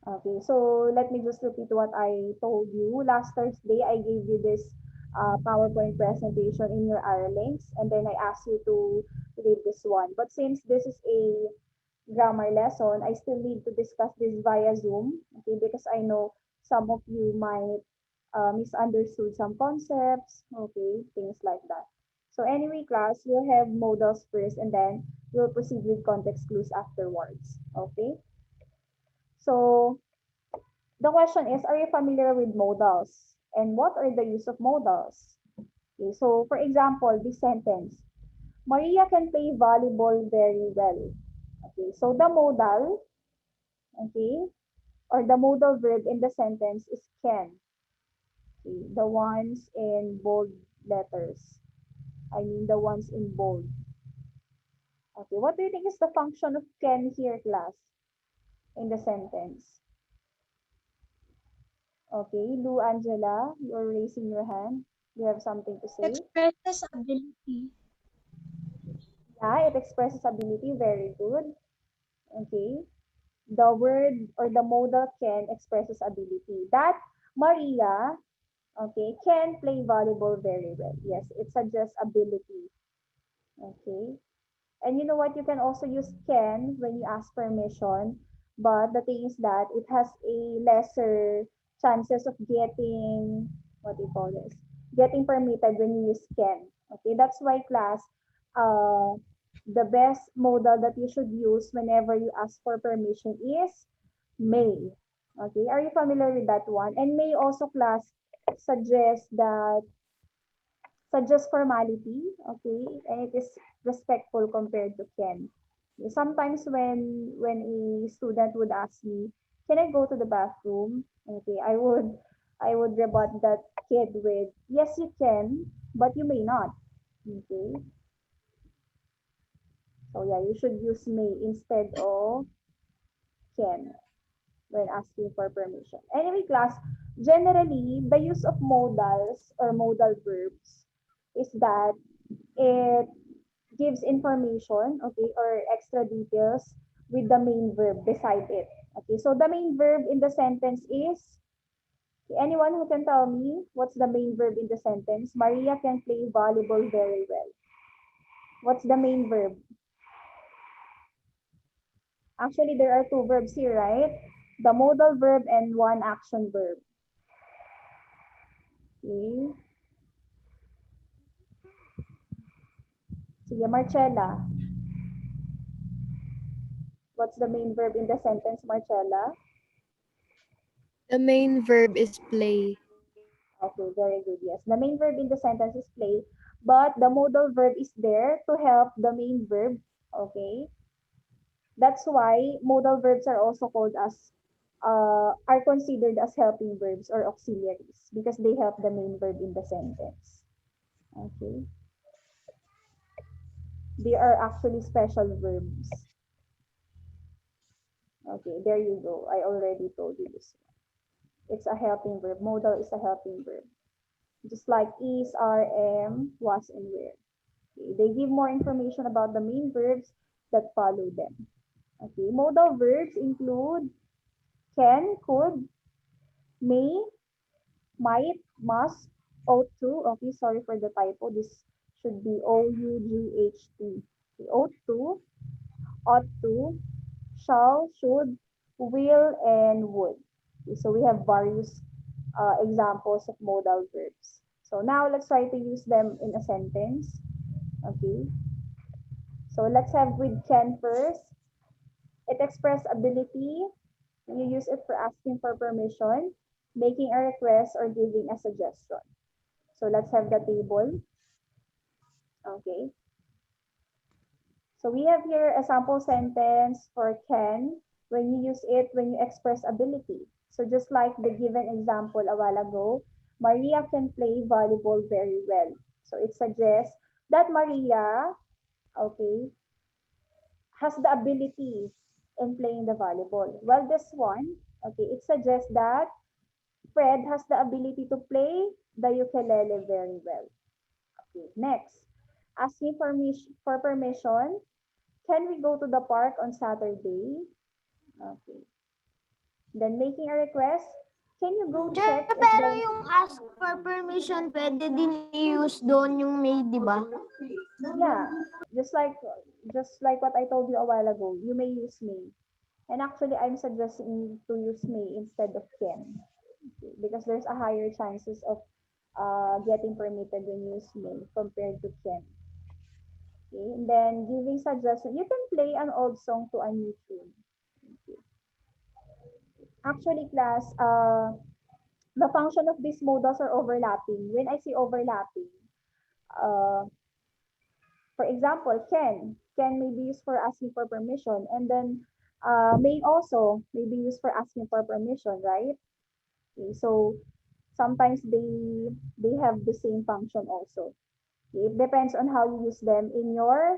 Okay, so let me just repeat what I told you. Last Thursday, I gave you this PowerPoint presentation in your R links, and then I asked you to read this one. But since this is a grammar lesson, I still need to discuss this via Zoom, okay, because I know some of you might misunderstood some concepts, okay, things like that. So anyway, class, we'll have modals first, and then we'll proceed with context clues afterwards, okay? So the question is, are you familiar with modals? And what are the use of modals? Okay, so for example, this sentence, Maria can play volleyball very well. Okay, so the modal, okay, or the modal verb in the sentence is can. Okay, the ones in bold letters. I mean the ones in bold. Okay, what do you think is the function of can here, class, in the sentence? Okay, Lou Angela, you're raising your hand. Do you have something to say? Expresses ability. Yeah, it expresses ability. Very good. Okay. The word or the modal can expresses ability. That Maria, okay, can play volleyball very well. Yes, it suggests ability. Okay. And you know what? You can also use can when you ask permission. But the thing is that it has a lesser chances of getting, what do you call this? Getting permitted when you use can. Okay, that's why class, uh, the best modal that you should use whenever you ask for permission is may. Okay, are you familiar with that one? And may also class suggests that suggests formality, okay, and it is respectful compared to can. Sometimes when a student would ask me, "Can I go to the bathroom?" Okay, I would rebut that kid with, "Yes, you can, but you may not." Okay, so yeah, you should use may instead of can when asking for permission. Anyway, class, generally the use of modals or modal verbs is that it gives information, okay, or extra details with the main verb beside it. Okay, so the main verb in the sentence is, anyone who can tell me what's the main verb in the sentence? Maria can play volleyball very well. What's the main verb? Actually, there are two verbs here, right? The modal verb and one action verb. Okay. Sige, Marcella. What's the main verb in the sentence, Marcella? The main verb is play. Okay, very good. Yes. The main verb in the sentence is play, but the modal verb is there to help the main verb. Okay. That's why modal verbs are also called as are considered as helping verbs or auxiliaries because they help the main verb in the sentence. Okay. They are actually special verbs. Okay, there you go. I already told you this one. It's a helping verb. Modal is a helping verb. Just like is, are, am, was, and were. Okay, they give more information about the main verbs that follow them. Okay, modal verbs include can, could, may, might, must, ought to. Okay, sorry for the typo. This should be O-U-G-H-T. Okay, ought to, shall, should, will, and would. Okay, so we have various examples of modal verbs. So now let's try to use them in a sentence. Okay, so let's have with can first. It expresses ability. You use it for asking for permission, making a request, or giving a suggestion. So let's have the table. Okay. So we have here a sample sentence for can when you use it when you express ability. So just like the given example a while ago, Maria can play volleyball very well. So it suggests that Maria, okay, has the ability in playing the volleyball. Well, this one, okay, it suggests that Fred has the ability to play the ukulele very well. Okay, next, asking for permission. Can we go to the park on Saturday? Okay. Then making a request, can you go Che, check if pero the, yung ask for permission, pwede din i-use doon yung may, di ba? yeah, just like just like what I told you a while ago, you may use may. And actually, I'm suggesting to use may instead of can, okay, because there's a higher chances of getting permitted when you use may compared to can. Okay, and then giving suggestion, you can play an old song to a new tune. Okay. Actually, class, the function of these modals are overlapping. When I say overlapping, uh, for example, can may be used for asking for permission, and then may also may be used for asking for permission, right? Okay, so sometimes they have the same function also. Okay, it depends on how you use them in your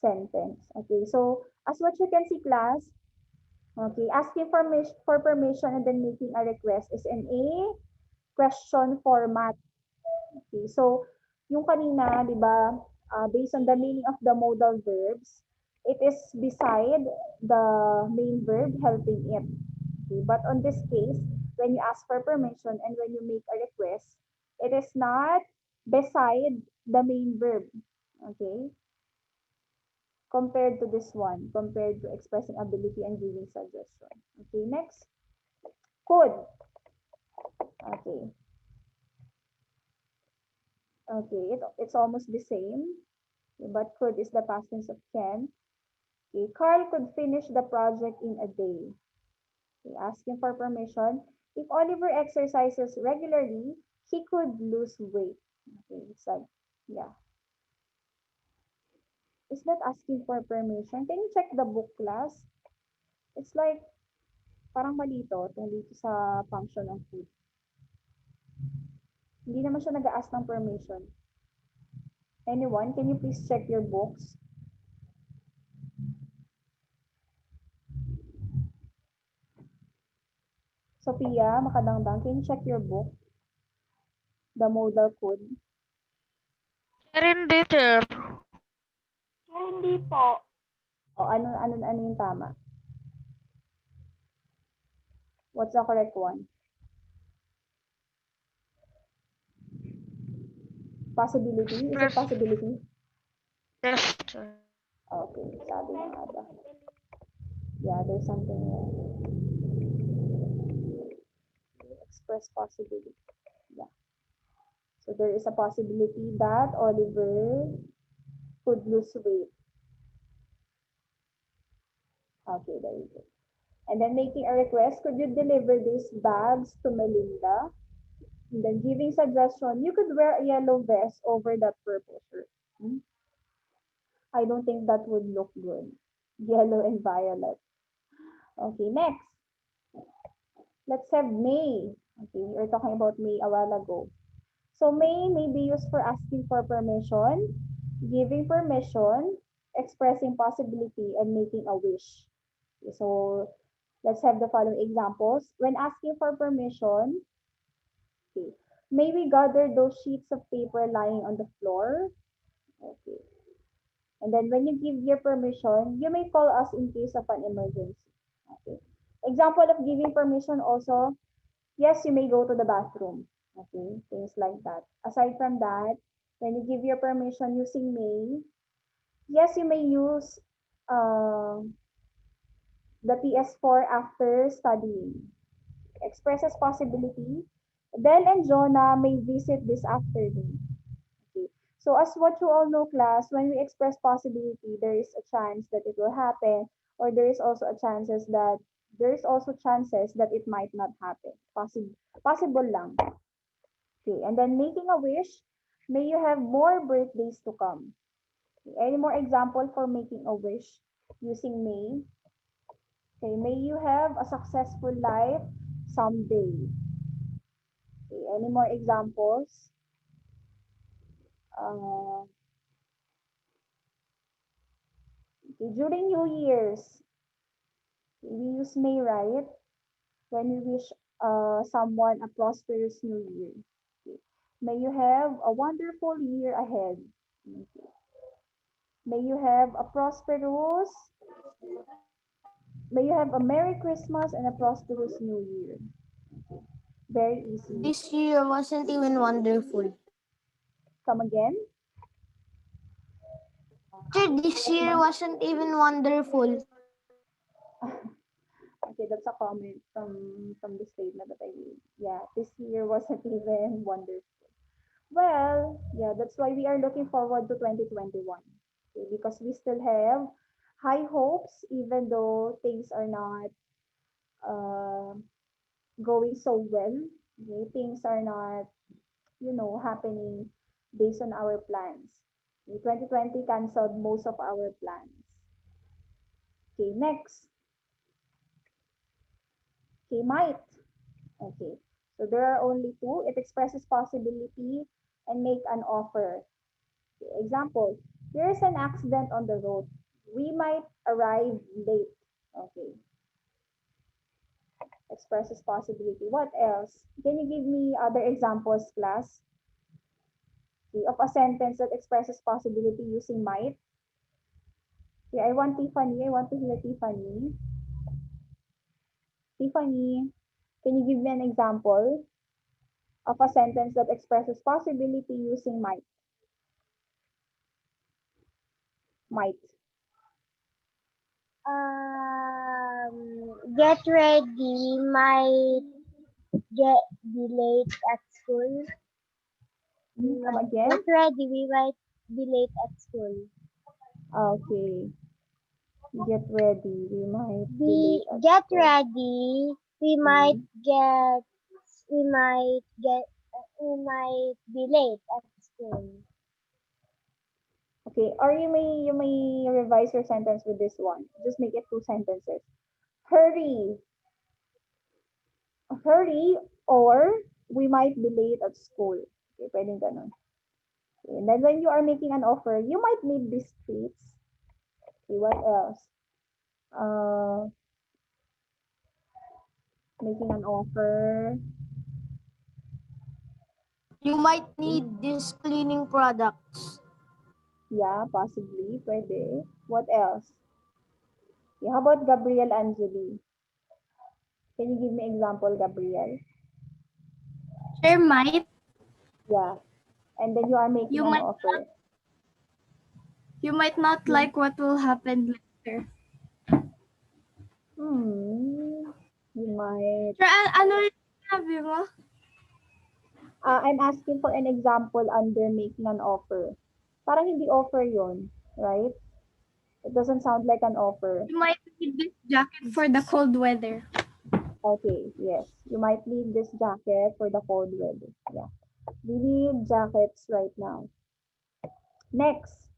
sentence. Okay, so as what you can see, class, okay, asking for permission and then making a request is in a question format. Okay, so yung kanina, di ba, based on the meaning of the modal verbs, it is beside the main verb helping it. Okay, but on this case, when you ask for permission and when you make a request, it is not beside the main verb. Okay, compared to this one, compared to expressing ability and giving suggestion. Okay, next, could. Okay, okay, it's almost the same, but could is the past tense of can. Okay, Carl could finish the project in a day. Okay, asking for permission. If Oliver exercises regularly, he could lose weight. Okay, it's like, yeah. It's not asking for permission. Can you check the book, class? It's like, parang mali to, itong dito sa function ng food. Hindi naman siya nag-ask ng permission. Anyone, can you please check your books? Sophia, makadangdang, can you check your book? The modal code. Meron teacher. Hindi po. O ano yung tama? What's the correct one? Possibility? Is it Express. possibility? Yes, teacher. Okay, sabi na nga ba? Yeah, there's something wrong. Express possibility. Yeah. So there is a possibility that Oliver could lose weight. Okay, there you go. And then making a request, could you deliver these bags to Melinda? And then giving suggestion, you could wear a yellow vest over that purple shirt. Hmm? I don't think that would look good. Yellow and violet. Okay, next. Let's have May. Okay, we were talking about May a while ago. So may be used for asking for permission, giving permission, expressing possibility, and making a wish. Okay, so let's have the following examples. When asking for permission, okay, may we gather those sheets of paper lying on the floor? Okay. And then when you give your permission, you may call us in case of an emergency. Okay. Example of giving permission also, yes, you may go to the bathroom. Okay, things like that. Aside from that, when you give your permission using may, yes, you may use uh, the PS4 after studying. Expresses possibility. Del and Jonah may visit this afternoon. Okay. So as what you all know, class, when we express possibility, there is a chance that it will happen, or there is also chances that it might not happen. Possible lang. Okay, and then making a wish, may you have more birthdays to come. Okay, any more example for making a wish using may? Okay, may you have a successful life someday. Okay, any more examples? Uh, okay, during New Year's, we use may, right? When we wish someone a prosperous new year. Okay. May you have a wonderful year ahead. Okay. May you have a prosperous May you have a Merry Christmas and a prosperous New Year. Very easy. This year wasn't even wonderful. Come again. Teacher, this year wasn't even wonderful. Okay, that's a comment from the statement that I made. Yeah, this year wasn't even wonderful. Well, yeah, that's why we are looking forward to 2021. Okay, because we still have high hopes, even though things are not uh, going so well. Okay, things are not, happening based on our plans. Okay, 2020 canceled most of our plans. Okay, next. Okay, might. Okay. So there are only two. It expresses possibility and make an offer. Okay. Example, there is an accident on the road. We might arrive late. Okay. Expresses possibility. What else? Can you give me other examples, class? Okay, of a sentence that expresses possibility using might? Okay, I want Tiffany. I want to hear Tiffany. Tiffany, can you give me an example of a sentence that expresses possibility using might? Might. Get ready. We might get be late at school. Come again? Get ready. We might be late at school. Okay. Get ready. We might be Be late at get school. ready. We might Mhm. get. We might get. We might be late at school. Okay. Or you may revise your sentence with this one. Just make it two sentences. Hurry. Hurry or we might be late at school. Okay, pwedeng ganun. Okay. And then when you are making an offer, you might need these treats. Okay, what else? Uh, Making an offer. You might need these cleaning products. Yeah, possibly. Pwede. What else? Okay, how about Gabriel Angeli? Can you give me example, Gabriel? There might Yeah. And then you are making you an might offer. not You, like what will happen later. you might. Sure, ano rin sabi mo? I'm asking for an example under making an offer. Parang hindi offer yon, right? It doesn't sound like an offer. You might need this jacket for the cold weather. Okay, yes. You might need this jacket for the cold weather. Yeah. We need jackets right now. Next,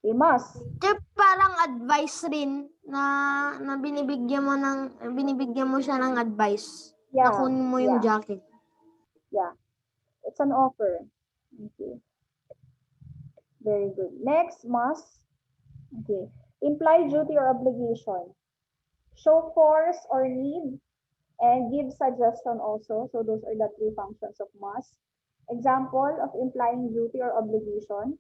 we must. Teacher, parang advice rin na binibigyan mo siya ng advice na Yeah, kunin mo yung yeah, jacket. yeah. It's an offer. Okay, very good. Next, must. Okay. Imply duty or obligation. Show force or need and give suggestion also. So those are the three functions of must. Example of implying duty or obligation.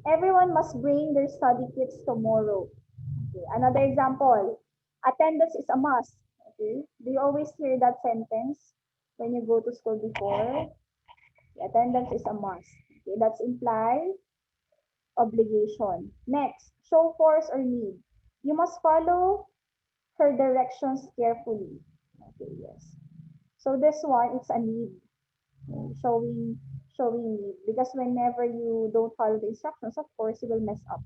Everyone must bring their study kits tomorrow. Okay. Another example. Attendance is a must. Okay. Do you always hear that sentence when you go to school before? Attendance is a must. Okay. That's imply obligation. Next, show force or need. You must follow her directions carefully. Okay, yes. So this one, it's a need. Showing showing need. Because whenever you don't follow the instructions, of course, you will mess up.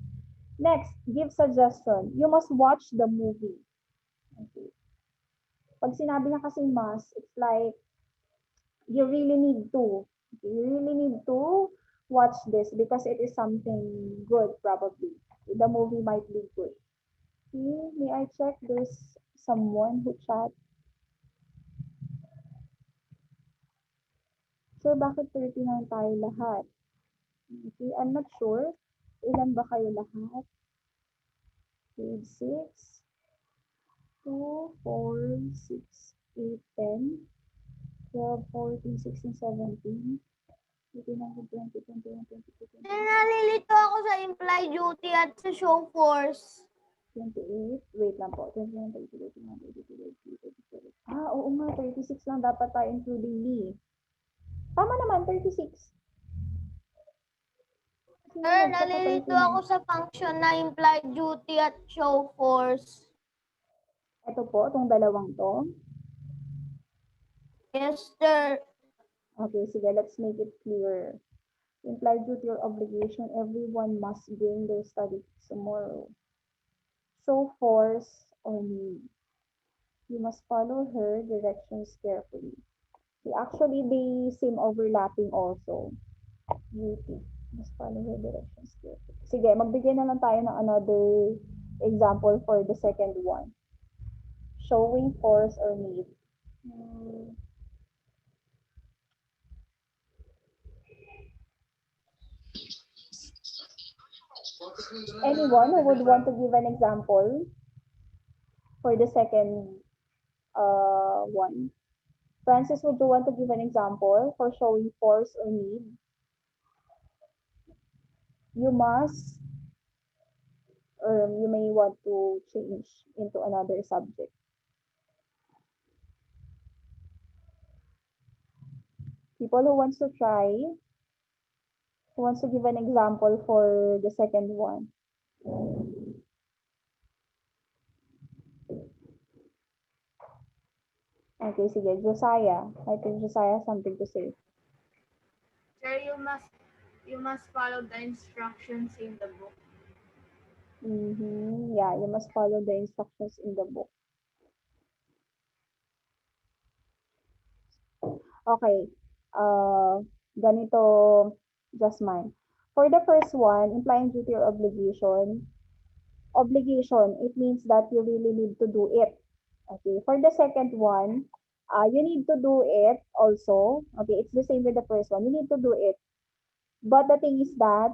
Next, give suggestion. You must watch the movie. Okay. Pag sinabi na kasi must, it's like you really need to. Okay, you really need to watch this because it is something good probably. The movie might be good. Okay, may I check there's someone who chat. Sir, bakit 39 tayo lahat? Okay, I'm not sure. Ilan ba kayo lahat? Grade 6, 2, 4, 6, 8, 10, 12, 14, 16, 17, 18, 19, 20, 21, 22, 23. Nalilito ako sa imply duty at sa show force. 28. Wait lang po. 29, 30, 31, 32, 33, 34. Oo nga. 36 lang dapat tayo including me. Tama naman. 36. Sir, Sinunod sa nalilito 39. ako sa function na implied duty at show force. Ito po. Itong dalawang to. Yes, sir. Okay. Sige. Let's make it clear. Implied duty or obligation. Everyone must bring their study tomorrow. Show force or need. You must follow her directions carefully. Actually, they seem overlapping also. Duty. Must follow her directions carefully. Sige, magbigay na lang tayo ng another example for the second one. Showing force or need. Anyone who would want to give an example for the second one? Francis, would you want to give an example for showing force or need? You must, or you may want to change into another subject. People who wants to try, who wants to give an example for the second one? Okay, sige. Josiah. I think Josiah has something to say. Sir, you must follow the instructions in the book. Yeah, you must follow the instructions in the book. Okay. Ganito, Jasmine. For the first one, implying duty or obligation, it means that you really need to do it. Okay. For the second one, you need to do it also. Okay, it's the same with the first one. You need to do it. But the thing is that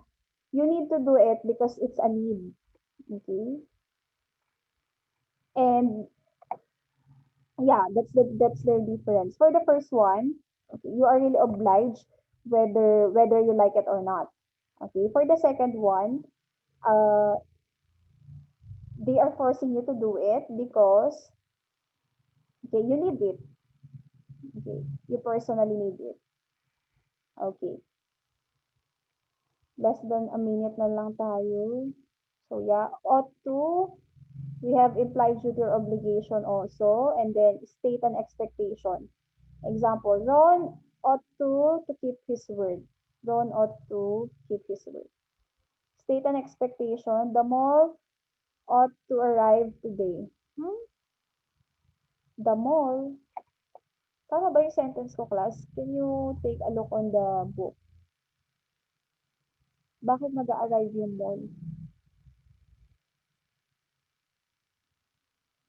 you need to do it because it's a need. Okay. And yeah, that's the difference. For the first one, okay, you are really obliged whether you like it or not. Okay. For the second one, uh, they are forcing you to do it because okay, you need it. Okay, you personally need it. Okay. Less than a minute na lang tayo. So yeah, ought to, we have implied duty or obligation also, and then state an expectation. Example, Ron ought to keep his word. Ron ought to keep his word. State an expectation. The mall ought to arrive today. The mall. Tama ba yung sentence ko, class? Can you take a look on the book? Bakit mag-a-arrive yung mall?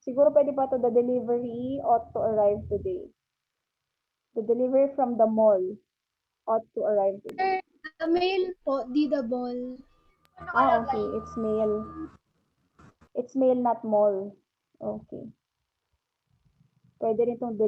Siguro pwede pa to, the delivery ought to arrive today. The delivery from the mall ought to arrive today. The mail po, di the ball. Okay. It's mail. It's mail, not mall. Okay. Pwede rin itong